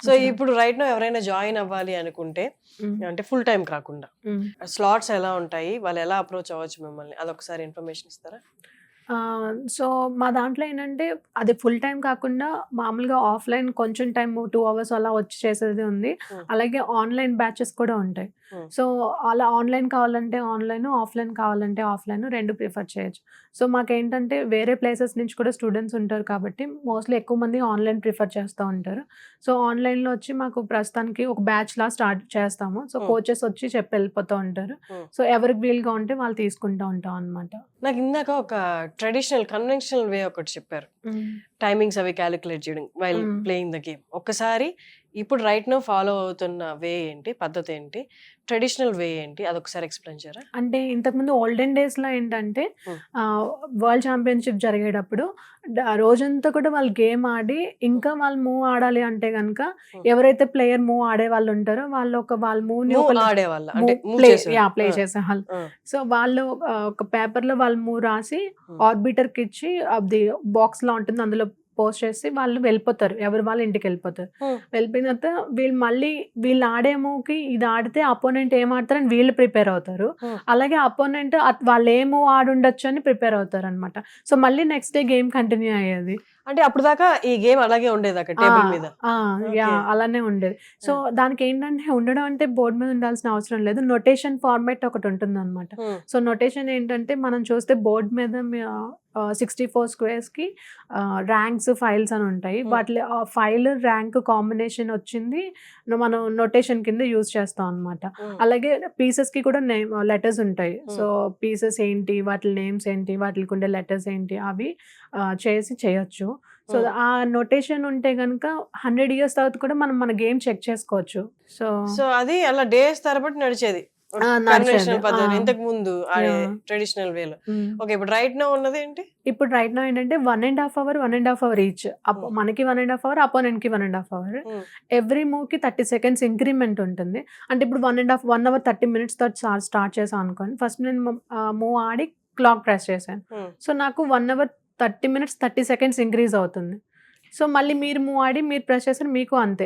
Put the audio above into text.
So ఇప్పుడు right no ఎవరైనా join అవ్వాలి అనుకుంటే అంటే ఫుల్ టైం కాకుండా స్లాట్స్ ఎలా ఉంటాయి, వాళ్ళు ఎలా అప్రోచ్ అవ్వచ్చు మిమ్మల్ని, అదొకసారి ఇన్ఫర్మేషన్ ఇస్తారా? సో మా దాంట్లో ఏంటంటే అది ఫుల్ టైం కాకుండా మామూలుగా ఆఫ్లైన్ కొంచెం టైం 2 అవర్స్ అలా వచ్చి చేసేది ఉంది. అలాగే ఆన్లైన్ బ్యాచెస్ కూడా ఉంటాయి. సో అలా ఆన్లైన్ కావాలంటే ఆన్లైన్, ఆఫ్లైన్ కావాలంటే ఆఫ్లైన్, రెండు ప్రిఫర్ చేయొచ్చు. సో మాకేంటంటే వేరే ప్లేసెస్ నుంచి కూడా స్టూడెంట్స్ ఉంటారు కాబట్టి మోస్ట్లీ ఎక్కువ మంది ఆన్లైన్ ప్రిఫర్ చేస్తూ ఉంటారు. సో ఆన్లైన్లో వచ్చి మాకు ప్రస్తుతానికి ఒక బ్యాచ్లా స్టార్ట్ చేస్తాము. సో కోచెస్ వచ్చి చెప్పి వెళ్ళిపోతూ ఉంటారు. సో ఎవరికి వీలుగా ఉంటే వాళ్ళు తీసుకుంటూ ఉంటాం అనమాట. నాకు ఇందాక ఒక ట్రెడిషనల్ కన్వెన్షనల్ వే ఒకటి చెప్పారు, టైమింగ్స్ అవి క్యాలిక్యులేట్ చేయడం వైల్ ప్లేయింగ్ ద గేమ్. ఒక్కసారి ఇప్పుడు రైట్ నో ఫాలో అవుతున్న వే ఏంటి, పద్ధతి ఏంటి, ట్రెడిషనల్ వే ఏంటి, అదొకసారి ఎక్స్ప్లెయిన్ చేయరా? అంటే ఇంతకుముందు ఓల్డెన్ డేస్లో ఏంటంటే వరల్డ్ ఛాంపియన్షిప్ జరిగేటప్పుడు రోజంతా కూడా వాళ్ళు గేమ్ ఆడి ఇంకా వాళ్ళు మూవ్ ఆడాలి అంటే కనుక ఎవరైతే ప్లేయర్ మూవ్ ఆడే వాళ్ళు ఉంటారో వాళ్ళు వాళ్ళ మూవ్ని ప్లే చేసేవాళ్ళు. సో వాళ్ళు ఒక పేపర్లో వాళ్ళ మూవ్ రాసి ఆర్బిటర్కి ఇచ్చి అది బాక్స్ లా ఉంటుంది, అందులో పోస్ట్ చేసి వాళ్ళు వెళ్ళిపోతారు, ఎవరు వాళ్ళు ఇంటికి వెళ్ళిపోతారు. వెళ్ళిపోయిన తర్వాత వీళ్ళు ఆడే మూవ్కి ఇది ఆడితే అపోనెంట్ ఏం ఆడతారని వీళ్ళు ప్రిపేర్ అవుతారు. అలాగే అపోనెంట్ వాళ్ళు ఏ మూవ్ ఆడుండొచ్చు అని ప్రిపేర్ అవుతారు అనమాట. సో మళ్ళీ నెక్స్ట్ డే గేమ్ కంటిన్యూ అయ్యేది. అంటే అప్పుడు దాకా ఈ గేమ్ అలాగే ఉండేది అక్కడ టేబుల్ మీద? అలానే ఉండేది. సో దానికి ఏంటంటే ఉండడం అంటే బోర్డు మీద ఉండాల్సిన అవసరం లేదు, నొటేషన్ ఫార్మాట్ ఒకటి ఉంటుంది అనమాట. సో నొటేషన్ ఏంటంటే మనం చూస్తే బోర్డు మీద 64 స్క్వేర్స్కి ర్యాంక్స్, ఫైల్స్ అని ఉంటాయి. వాటి ఫైల్ ర్యాంక్ కాంబినేషన్ వచ్చింది మనం నొటేషన్ కింద యూజ్ చేస్తాం అనమాట. అలాగే పీసెస్కి కూడా లెటర్స్ ఉంటాయి. సో పీసెస్ ఏంటి, వాటి నేమ్స్ ఏంటి, వాటికి ఉండే లెటర్స్ ఏంటి, అవి చేసి చేయొచ్చు. సో ఆ నొటేషన్ ఉంటే కనుక 100 years తర్వాత కూడా మనం మన గేమ్ చెక్ చేసుకోవచ్చు. సో అది అలా డేస్ తరబడి నడిచేది ఇంతకు ముందు ట్రెడిషనల్ వేలో. ఓకే, ఇప్పుడు రైట్ నౌ ఉన్నది ఏంటి? ఇప్పుడు రైట్ నౌ ఏంటంటే 1.5 hour ఈచ్. మనకి 1.5 hour, అపోనెంట్ కి 1.5 hour. ఎవ్రీ మూవ్ కి 30 seconds ఇంక్రిమెంట్ ఉంటుంది. అంటే ఇప్పుడు 1 hour 30 minutes తో స్టార్ట్ చేసాం అనుకోండి. ఫస్ట్ నేను మూవ్ ఆడి క్లాక్ ప్రెస్ చేశాను. సో నాకు 1 hour 30 minutes 30 seconds ఇంక్రీజ్ అవుతుంది. సో మళ్ళీ మీరు మూవ్ ఆడి మీరు ప్రెస్ చేస్తారు, మీకు అంతే.